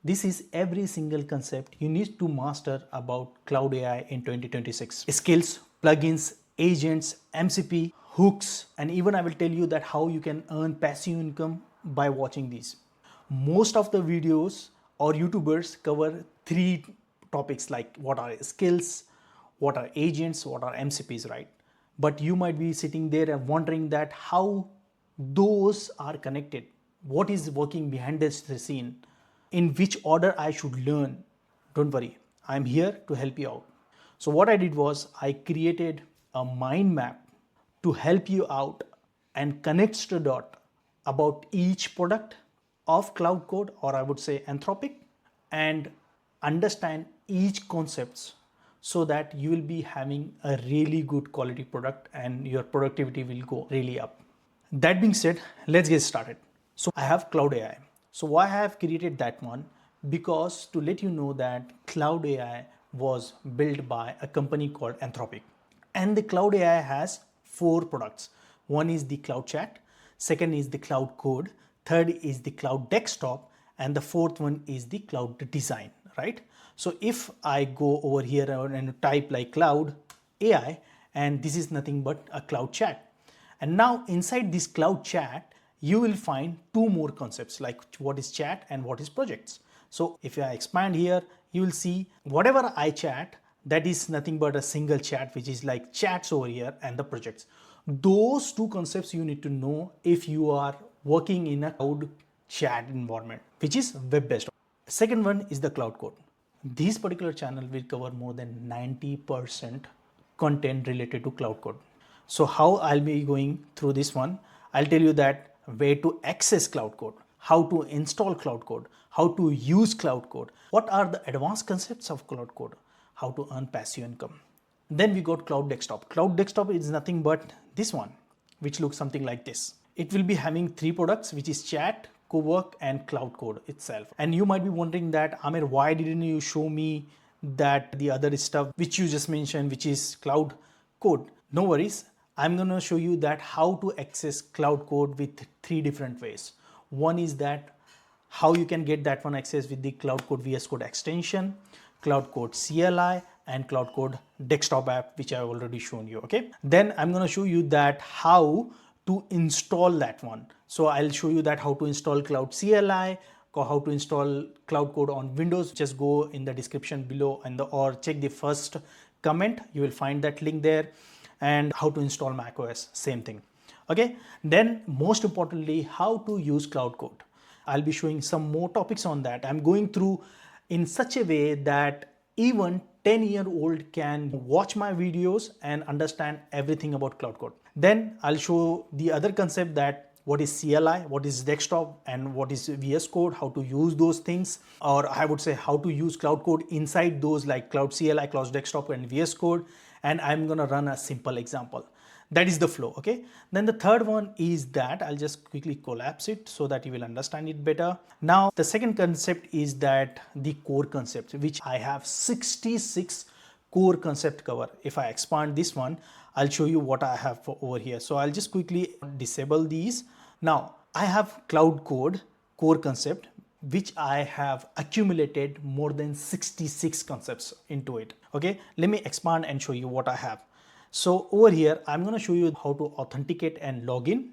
This is every single concept you need to master about Cloud AI in 2026. Skills, plugins, agents, MCP, hooks, and even I will tell you that how you can earn passive income by watching these. Most of the videos or YouTubers cover three topics like what are skills, what are agents, what are MCPs, right? But you might be sitting there and wondering that how those are connected, what is working behind the scene, in which order I should learn. Don't worry, I'm here to help you out. So what I did was I created a mind map to help you out and connects the dot about each product of Cloud Code, or I would say Anthropic, and understand each concepts so that you will be having a really good quality product and your productivity will go really up. That being said, let's get started. So I have Cloud AI. So why I have created that one? Because to let you know that Cloud AI was built by a company called Anthropic. And the Cloud AI has four products. One is the Cloud Chat, second is the Cloud Code, third is the Cloud Desktop, and the fourth one is the Cloud Design, right? So if I go over here and type like Cloud AI, and this is nothing but a Cloud Chat. And now inside this Cloud Chat, you will find two more concepts like what is chat and what is projects. So if I expand here, you will see whatever I chat, that is nothing but a single chat, which is like chats over here and the projects. Those two concepts you need to know if you are working in a cloud chat environment, which is web-based. Second one is the Cloud Code. This particular channel will cover more than 90% content related to Cloud Code. So how I'll be going through this one, I'll tell you that where to access Cloud Code, how to install Cloud Code, how to use Cloud Code, what are the advanced concepts of Cloud Code, how to earn passive income. Then we got Cloud Desktop. Cloud Desktop is nothing but this one, which looks something like this. It will be having three products, which is Chat, Cowork, and Cloud Code itself. And you might be wondering that, Amir, why didn't you show me that the other stuff which you just mentioned, which is Cloud Code? No worries. I'm going to show you that how to access Cloud Code with three different ways. One is that how you can get that one access with the Cloud Code VS Code extension, Cloud Code CLI, and Cloud Code Desktop app, which I've already shown you. Okay. Then I'm going to show you that how to install that one. So I'll show you that how to install Cloud CLI, how to install Cloud Code on Windows. Just go in the description below or check the first comment. You will find that link there. And how to install macOS, same thing. Okay. Then most importantly, how to use Cloud Code. I'll be showing some more topics on that. I'm going through in such a way that even 10-year-old can watch my videos and understand everything about Cloud Code. Then I'll show the other concept, that what is CLI, what is desktop, and what is VS Code, how to use those things, or I would say how to use Cloud Code inside those like Cloud CLI, Cloud Desktop, and VS Code. And I'm going to run a simple example. That is the flow. Okay. Then the third one is that I'll just quickly collapse it so that you will understand it better. Now, the second concept is that the core concept, which I have 66 core concept cover. If I expand this one, I'll show you what I have for over here. So I'll just quickly disable these. Now I have Cloud Code core concept, which I have accumulated more than 66 concepts into it. Okay, let me expand and show you what I have. So over here, I'm going to show you how to authenticate and log in.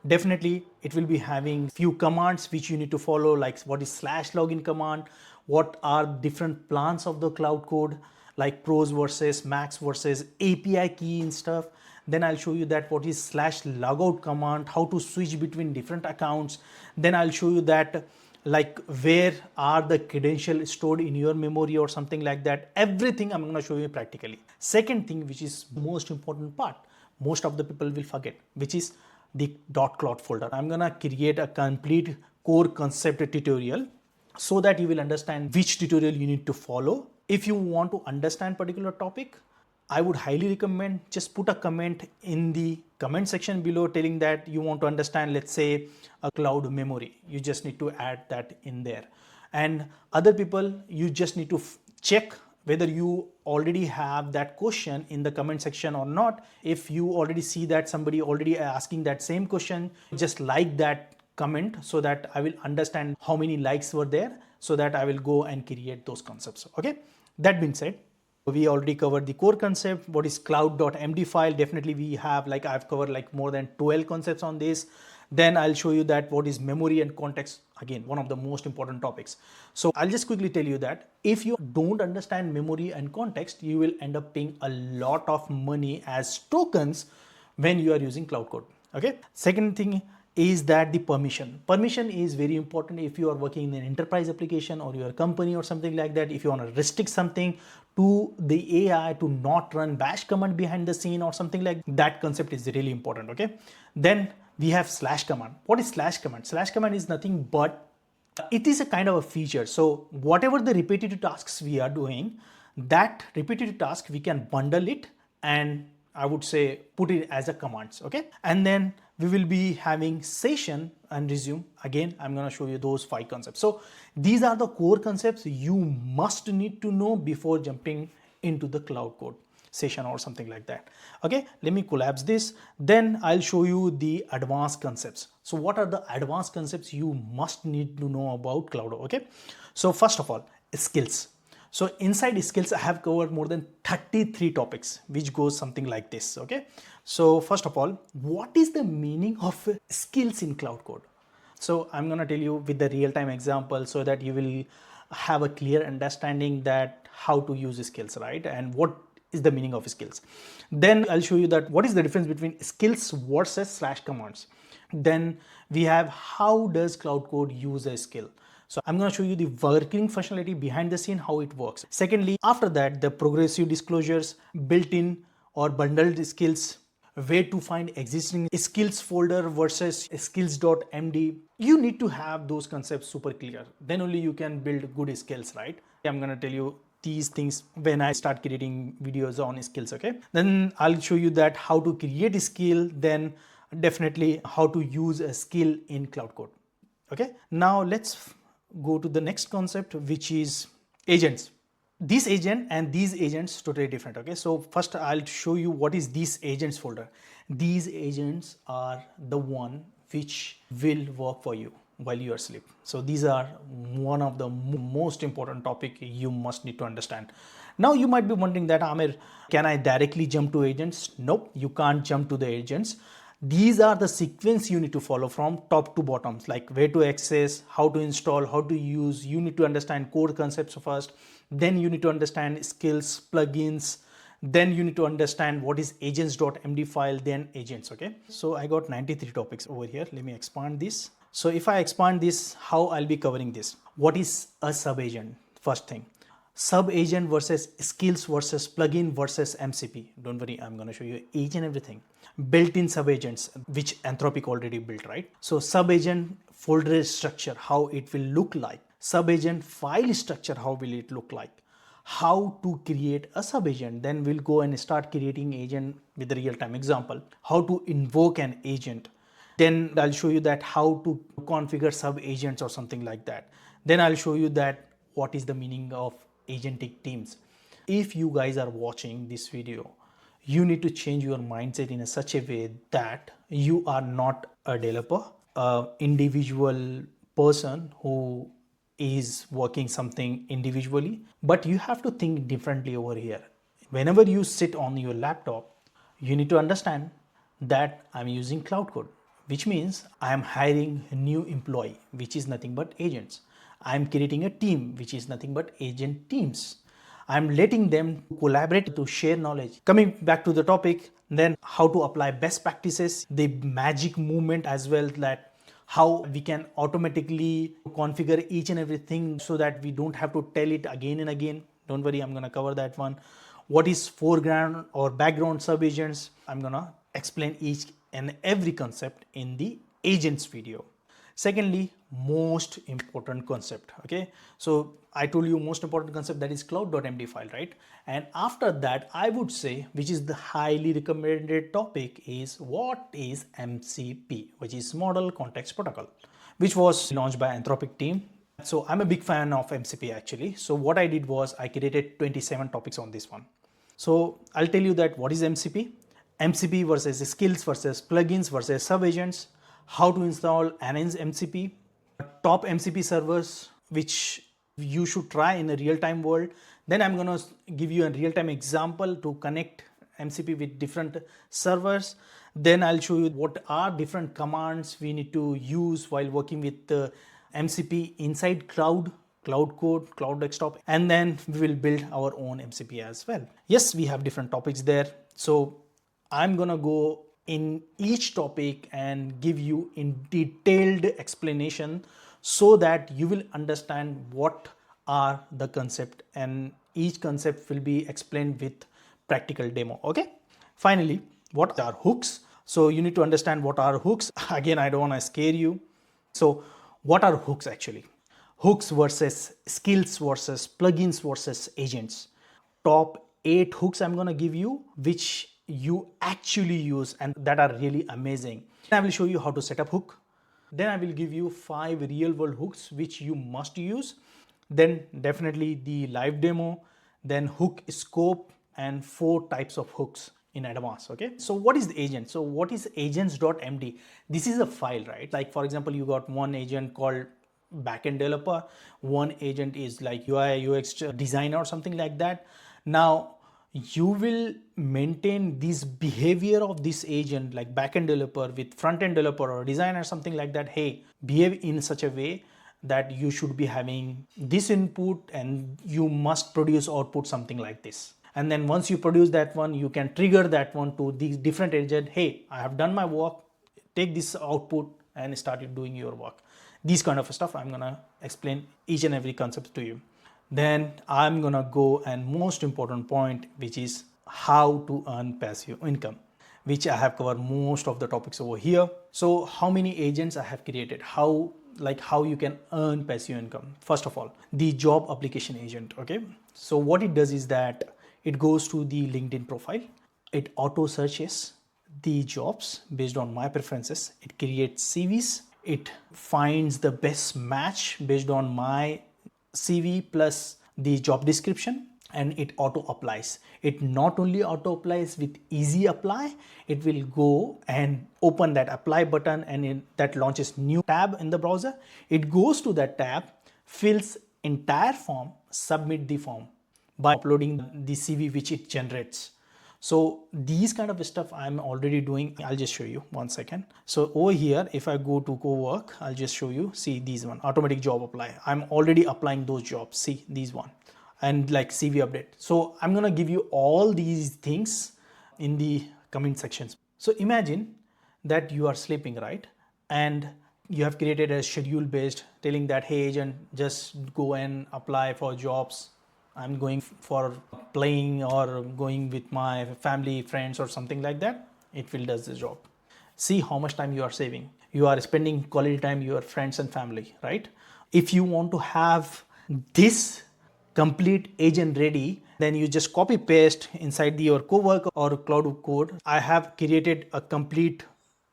Definitely, it will be having few commands which you need to follow, like what is /login command, what are different plans of the Cloud Code, like pros versus max versus API key and stuff. Then I'll show you that what is /logout command, how to switch between different accounts. Then I'll show you that like where are the credentials stored in your memory or something like that. Everything I'm going to show you practically. Second thing, which is most important part, most of the people will forget, which is the .cloud folder. I'm going to create a complete core concept tutorial so that you will understand which tutorial you need to follow. If you want to understand particular topic, I would highly recommend just put a comment in the comment section below telling that you want to understand, let's say, a cloud memory. You just need to add that in there. And other people, you just need to check whether you already have that question in the comment section or not. If you already see that somebody already asking that same question, just like that comment so that I will understand how many likes were there. so that I will go and create those concepts. Okay. That being said, we already covered the core concept. What is cloud.md file? Definitely we have, like I've covered like more than 12 concepts on this. Then I'll show you that what is memory and context. Again, one of the most important topics. So I'll just quickly tell you that if you don't understand memory and context, you will end up paying a lot of money as tokens when you are using Claude Code. Okay. Second thing is that the permission is very important. If you are working in an enterprise application or your company or something like that, if you want to restrict something to the AI to not run bash command behind the scene or something like that, concept is really important. Okay. Then we have slash command. What is slash command? Slash command is nothing but it is a kind of a feature. So whatever the repetitive tasks we are doing, that repetitive task we can bundle it and I would say put it as a commands. Okay. And then we will be having session and resume. Again, I'm going to show you those 5 concepts. So these are the core concepts you must need to know before jumping into the Claude Code session or something like that. Okay, let me collapse this. Then I'll show you the advanced concepts. So what are the advanced concepts you must need to know about Claude? Okay, so first of all, skills. So inside skills, I have covered more than 33 topics, which goes something like this. Okay. So first of all, what is the meaning of skills in Claude Code? So I'm going to tell you with the real-time example so that you will have a clear understanding that how to use skills, right? And what is the meaning of skills. Then I'll show you that what is the difference between skills versus slash commands. Then we have how does Claude Code use a skill. So I'm going to show you the working functionality behind the scene, how it works. Secondly, after that, the progressive disclosures, built-in or bundled skills, where to find existing skills folder versus skills.md. You need to have those concepts super clear. Then only you can build good skills, right? I'm going to tell you these things when I start creating videos on skills. Okay. Then I'll show you that how to create a skill, then definitely how to use a skill in Claude Code. Okay. Now let's go to the next concept, which is agents. This agent and these agents totally different. Okay, so first I'll show you what is these agents folder. These agents are the one which will work for you while you are asleep. So these are one of the most important topic you must need to understand. Now you might be wondering that, Amir, can I directly jump to agents? Nope, you can't jump to the agents. These are the sequence you need to follow from top to bottoms, like where to access, how to install, how to use. You need to understand core concepts first. Then you need to understand skills, plugins. Then you need to understand what is agents.md file, then agents. Okay. So I got 93 topics over here. Let me expand this. So if I expand this, how I'll be covering this? What is a sub agent? First thing. Sub agent versus skills versus plugin versus MCP. Don't worry, I'm going to show you each and everything. Built-in sub agents, which Anthropic already built, right? So sub agent folder structure, how it will look like. Sub agent file structure, how will it look like? How to create a sub agent. Then we'll go and start creating agent with the real-time example. How to invoke an agent. Then I'll show you that how to configure sub agents or something like that. Then I'll show you that what is the meaning of agentic teams. If you guys are watching this video, you need to change your mindset in such a way that you are not a developer, an individual person who is working something individually, but you have to think differently over here. Whenever you sit on your laptop, you need to understand that I'm using Claude Code, which means I'm hiring a new employee, which is nothing but agents. I'm creating a team, which is nothing but agent teams. I'm letting them collaborate to share knowledge. Coming back to the topic, then how to apply best practices, the magic movement as well, that how we can automatically configure each and everything so that we don't have to tell it again and again. Don't worry, I'm going to cover that one. What is foreground or background sub agents? I'm going to explain each and every concept in the agents video. Secondly, most important concept. Okay, so I told you most important concept, that is cloud.md file, right? And after that, I would say, which is the highly recommended topic, is what is MCP, which is Model Context Protocol, which was launched by Anthropic team. So I'm a big fan of MCP actually. So what I did was I created 27 topics on this one. So I'll tell you that what is MCP, MCP versus skills versus plugins versus sub agents, how to install and enhance MCP, top MCP servers, which you should try in a real-time world. Then I'm going to give you a real-time example to connect MCP with different servers. Then I'll show you what are different commands we need to use while working with MCP inside Claude Code, Claude Desktop, and then we will build our own MCP as well. Yes, we have different topics there. So I'm gonna go in each topic and give you in detailed explanation so that you will understand what are the concept, and each concept will be explained with practical demo. Okay. Finally, what are hooks? So you need to understand what are hooks. Again, I don't want to scare you. So what are hooks actually? Hooks versus skills versus plugins versus agents. Top 8 hooks I'm going to give you, which you actually use and that are really amazing. I will show you how to set up hook. Then I will give you 5 real world hooks which you must use. Then definitely the live demo, then hook scope, and 4 types of hooks in advance. Okay, so what is the agent? So what is agents.md? This is a file, right? Like for example, you got one agent called backend developer, one agent is like UI UX designer or something like that. Now you will maintain this behavior of this agent like backend developer with front-end developer or designer, something like that. Hey, behave in such a way that you should be having this input and you must produce output something like this. And then once you produce that one, you can trigger that one to the different agent. Hey, I have done my work, take this output and start doing your work. These kind of stuff I'm gonna explain each and every concept to you. Then I'm gonna go and most important point, which is how to earn passive income, which I have covered most of the topics over here. So how many agents I have created, how you can earn passive income. First of all, the job application agent. Okay, so what it does is that it goes to the LinkedIn profile, it auto searches the jobs based on my preferences, it creates CVs, it finds the best match based on my CV plus the job description, and it auto applies. It not only auto applies with easy apply, it will go and open that apply button and that launches new tab in the browser. It goes to that tab, fills entire form, submit the form by uploading the CV which it generates. So these kind of stuff I'm already doing. I'll just show you 1 second. So over here, if I go to Cowork, I'll just show you. See these one, automatic job apply. I'm already applying those jobs. See these one, and like CV update. So I'm gonna give you all these things in the comment sections. So imagine that you are sleeping, right? And you have created a schedule based telling that, hey agent, just go and apply for jobs. I'm going for playing or going with my family, friends or something like that. It will does the job. See how much time you are saving. You are spending quality time with your friends and family, right? If you want to have this complete agent ready, then you just copy paste inside your Cowork or Claude Code. I have created a complete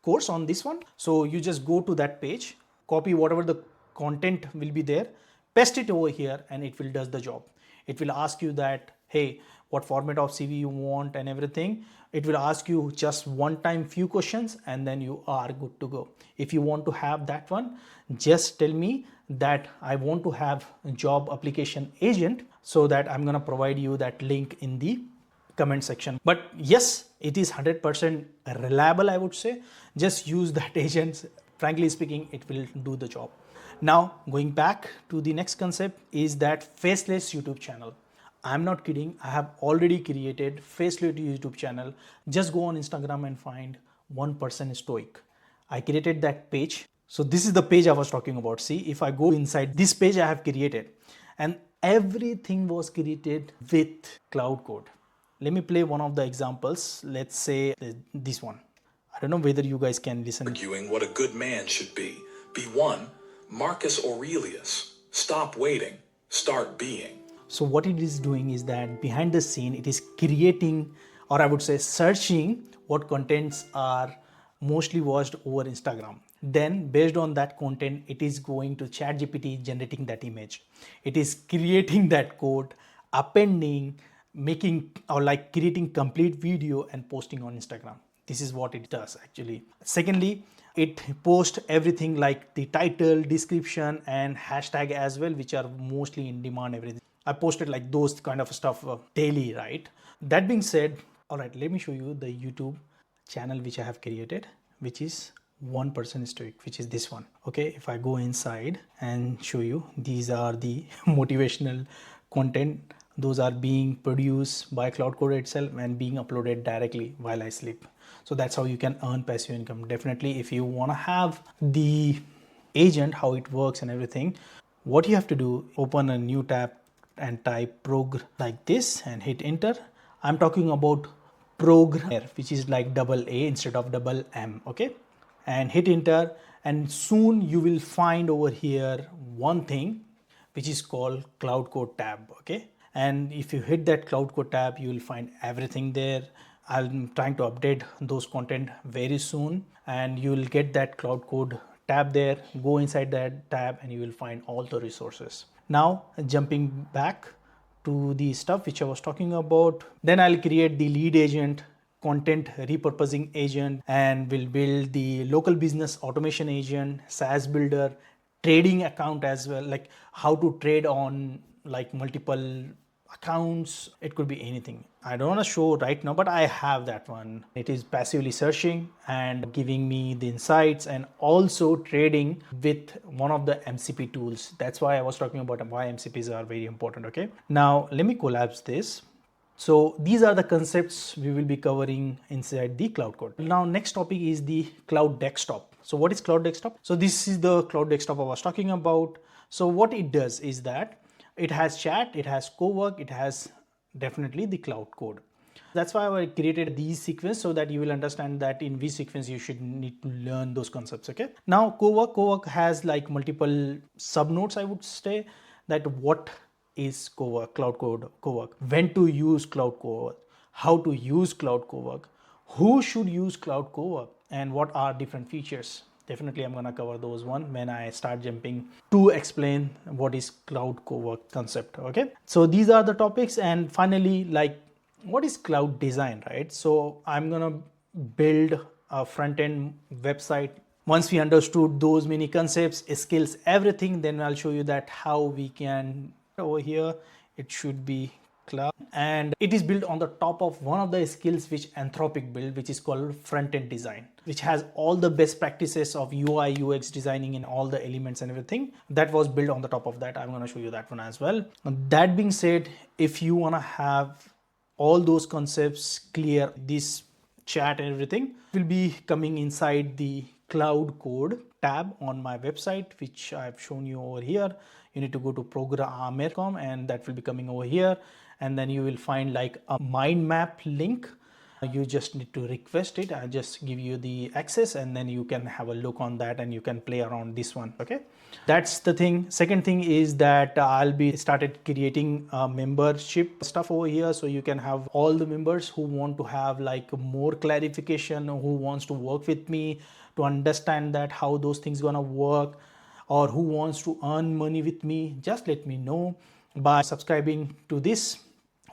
course on this one. So you just go to that page, copy whatever the content will be there, paste it over here, and it will does the job. It will ask you that, hey, what format of CV you want and everything. It will ask you just one time few questions and then you are good to go. If you want to have that one, just tell me that I want to have a job application agent, so that I'm going to provide you that link in the comment section. But yes, it is 100% reliable, I would say. Just use that agent. Frankly speaking, it will do the job. Now, going back to the next concept is that Faceless YouTube channel. I'm not kidding. I have already created Faceless YouTube channel. Just go on Instagram and find 1% Stoic. I created that page. So this is the page I was talking about. See, if I go inside this page I have created, and everything was created with Claude Code. Let me play one of the examples. Let's say this one. I don't know whether you guys can listen. Arguing what a good man should be. Be one. Marcus Aurelius, stop waiting, start being. So what it is doing is that behind the scene, it is creating, or I would say searching what contents are mostly watched over Instagram. Then based on that content, it is going to ChatGPT generating that image. It is creating that code, appending, making or like creating complete video and posting on Instagram. This is what it does actually. Secondly, It posts everything like the title, description, and hashtag as well, which are mostly in demand. Everything I posted like those kind of stuff daily, right? That being said, all right, let me show you the YouTube channel which I have created, which is one person stoic, which is this one. Okay, if I go inside and show you, these are the motivational content. Those are being produced by Claude Code itself and being uploaded directly while I sleep. So that's how you can earn passive income. Definitely, if you want to have the agent, how it works and everything, what you have to do, open a new tab and type prog like this and hit enter. I'm talking about programmer, which is like double A instead of double M. Okay, and hit enter, and soon you will find over here one thing which is called Claude Code tab. Okay, and if you hit that Claude Code tab, you will find everything there. I'm trying to update those content very soon, and you will get that Claude Code tab there. Go inside that tab and you will find all the resources. Now jumping back to the stuff which I was talking about, then I'll create the lead agent, content repurposing agent, and we'll build the local business automation agent, SaaS builder, trading account as well, like how to trade on like multiple accounts. It could be anything. I don't want to show right now, but I have that one. It is passively searching and giving me the insights, and also trading with one of the MCP tools. That's why I was talking about why MCPs are very important. Okay, now let me collapse this. So these are the concepts we will be covering inside the Claude Code. Now next topic is the Claude Desktop. So what is Claude Desktop? So this is the Claude Desktop I was talking about. So what it does is that it has chat, it has Cowork, it has definitely the Claude Code. That's why I created these sequence, so that you will understand that in which sequence you should need to learn those concepts. Okay. Now Cowork has like multiple sub nodes, I would say, that what is Cowork, Claude Code, Cowork, when to use Claude Cowork, how to use Claude Cowork, who should use Claude Cowork, and what are different features. Definitely I'm gonna cover those one when I start jumping to explain what is Claude Cowork concept. Okay, so these are the topics. And finally, like, what is Claude Design, right? So I'm gonna build a front-end website. Once we understood those many concepts, skills, everything, then I'll show you that how we can, over here it should be Claude, and it is built on the top of one of the skills which Anthropic built, which is called front-end design, which has all the best practices of UI UX designing in all the elements and everything. That was built on the top of that. I'm going to show you that one as well. That being said, if you want to have all those concepts clear, this chat and everything will be coming inside the Claude Code tab on my website, which I've shown you over here. You need to go to programmer.com, and that will be coming over here, and then you will find like a mind map link. You just need to request it. I just give you the access, and then you can have a look on that and you can play around this one. Okay, that's the thing. Second thing is that I'll be started creating membership stuff over here, so you can have all the members who want to have like more clarification, who wants to work with me to understand that how those things gonna work, or who wants to earn money with me. Just let me know by subscribing to this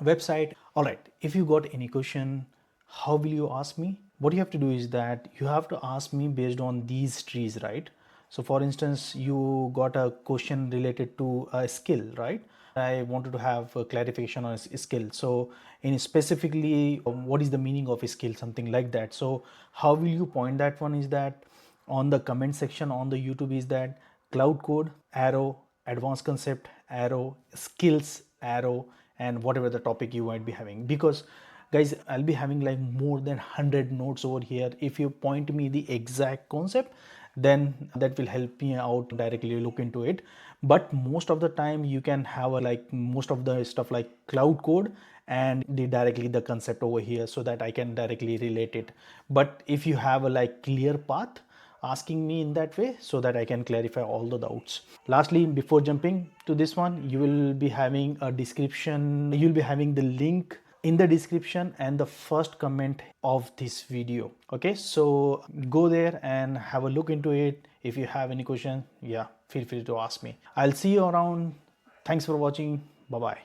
website. All right, if you got any question, how will you ask me? What you have to do is that you have to ask me based on these trees, right? So for instance, you got a question related to a skill, right? I wanted to have a clarification on a skill. So in specifically, what is the meaning of a skill, something like that. So how will you point that one is that on the comment section on the YouTube is that Claude Code, arrow, advanced concept, arrow, skills, arrow, and whatever the topic you might be having. Because guys, I'll be having like more than 100 notes over here. If you point me the exact concept, then that will help me out directly look into it. But most of the time you can have like most of the stuff like Claude Code and directly the concept over here, so that I can directly relate it. But if you have a like clear path, asking me in that way, so that I can clarify all the doubts. Lastly, before jumping to this one, you will be having a description. You'll be having the link in the description and the first comment of this video. Okay, so go there and have a look into it. If you have any question, yeah, feel free to ask me. I'll see you around. Thanks for watching. Bye bye.